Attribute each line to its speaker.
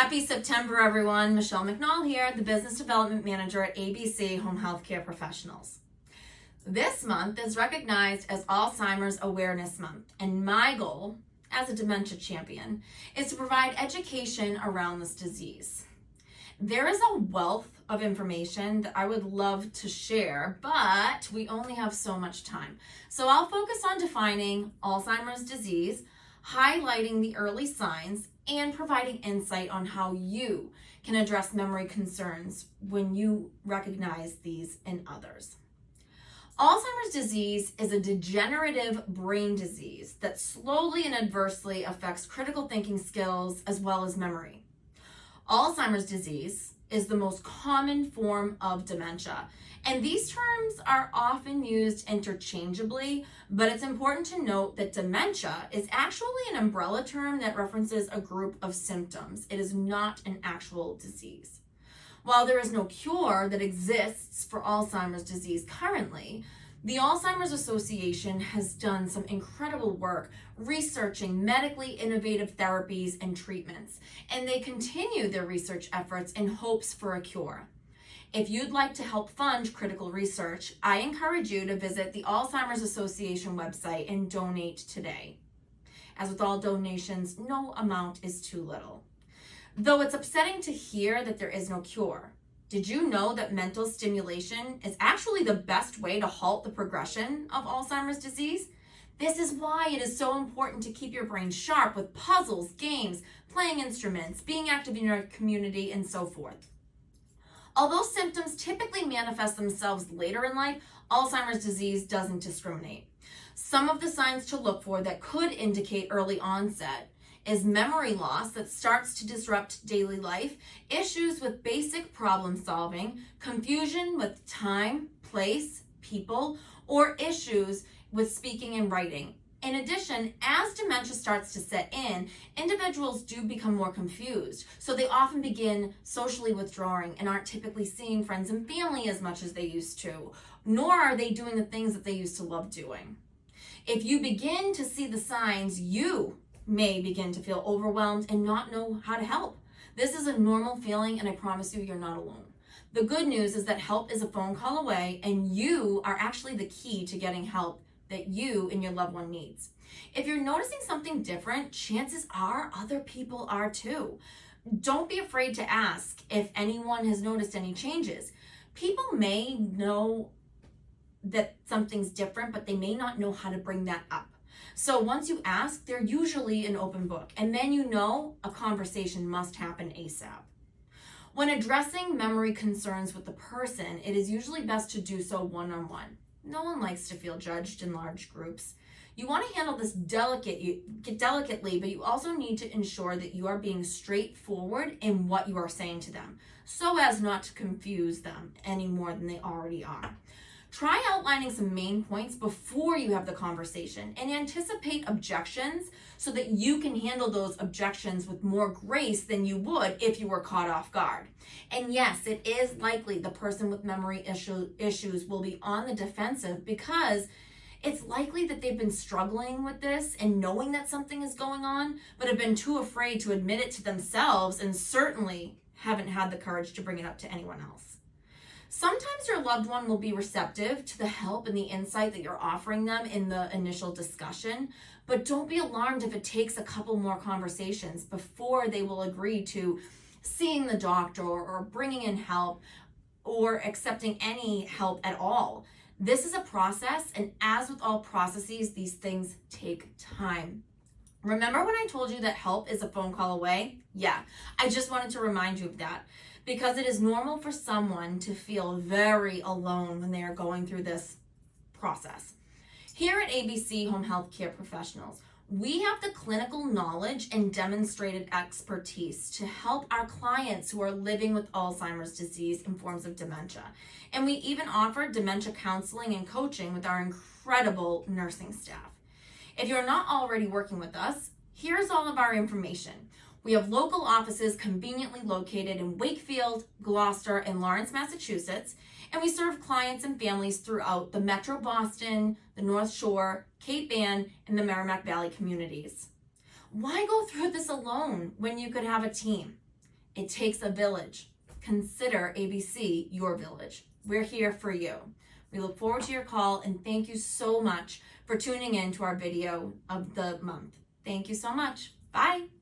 Speaker 1: Happy September, everyone. Michelle McNall here, the Business Development Manager at ABC Home Healthcare Professionals. This month is recognized as Alzheimer's Awareness Month, and my goal as a dementia champion is to provide education around this disease. There is a wealth of information that I would love to share, but we only have so much time. So I'll focus on defining Alzheimer's disease, highlighting the early signs, and providing insight on how you can address memory concerns when you recognize these in others. Alzheimer's disease is a degenerative brain disease that slowly and adversely affects critical thinking skills as well as memory. Alzheimer's disease is the most common form of dementia, and these terms are often used interchangeably, but it's important to note that dementia is actually an umbrella term that references a group of symptoms. It is not an actual disease. While there is no cure that exists for Alzheimer's disease currently, the Alzheimer's Association has done some incredible work researching medically innovative therapies and treatments, and they continue their research efforts in hopes for a cure. If you'd like to help fund critical research, I encourage you to visit the Alzheimer's Association website and donate today. As with all donations, no amount is too little. Though it's upsetting to hear that there is no cure, did you know that mental stimulation is actually the best way to halt the progression of Alzheimer's disease? This is why it is so important to keep your brain sharp with puzzles, games, playing instruments, being active in your community, and so forth. Although symptoms typically manifest themselves later in life, Alzheimer's disease doesn't discriminate. Some of the signs to look for that could indicate early onset is memory loss that starts to disrupt daily life, issues with basic problem solving, confusion with time, place, people, or issues with speaking and writing. In addition, as dementia starts to set in, individuals do become more confused, so they often begin socially withdrawing and aren't typically seeing friends and family as much as they used to, nor are they doing the things that they used to love doing. If you begin to see the signs, you may begin to feel overwhelmed and not know how to help. This is a normal feeling, and I promise you, you're not alone. The good news is that help is a phone call away, and you are actually the key to getting help that you and your loved one needs. If you're noticing something different, chances are other people are too. Don't be afraid to ask if anyone has noticed any changes. People may know that something's different, but they may not know how to bring that up. So once you ask, they're usually an open book, and then you know a conversation must happen ASAP. When addressing memory concerns with the person, it is usually best to do so one-on-one. No one likes to feel judged in large groups. You want to handle this delicately, but you also need to ensure that you are being straightforward in what you are saying to them, so as not to confuse them any more than they already are. Try outlining some main points before you have the conversation and anticipate objections so that you can handle those objections with more grace than you would if you were caught off guard. And yes, it is likely the person with memory issues will be on the defensive because it's likely that they've been struggling with this and knowing that something is going on, but have been too afraid to admit it to themselves and certainly haven't had the courage to bring it up to anyone else. Sometimes your loved one will be receptive to the help and the insight that you're offering them in the initial discussion, but don't be alarmed if it takes a couple more conversations before they will agree to seeing the doctor or bringing in help or accepting any help at all. This is a process, and as with all processes, these things take time. Remember when I told you that help is a phone call away? Yeah, I just wanted to remind you of that, because it is normal for someone to feel very alone when they are going through this process. Here at ABC Home Healthcare Professionals, we have the clinical knowledge and demonstrated expertise to help our clients who are living with Alzheimer's disease and forms of dementia. And we even offer dementia counseling and coaching with our incredible nursing staff. If you're not already working with us, here's all of our information. We have local offices conveniently located in Wakefield, Gloucester, and Lawrence, Massachusetts, and we serve clients and families throughout the Metro Boston, the North Shore, Cape Ann, and the Merrimack Valley communities. Why go through this alone when you could have a team? It takes a village. Consider ABC your village. We're here for you. We look forward to your call, and thank you so much for tuning in to our video of the month. Thank you so much. Bye.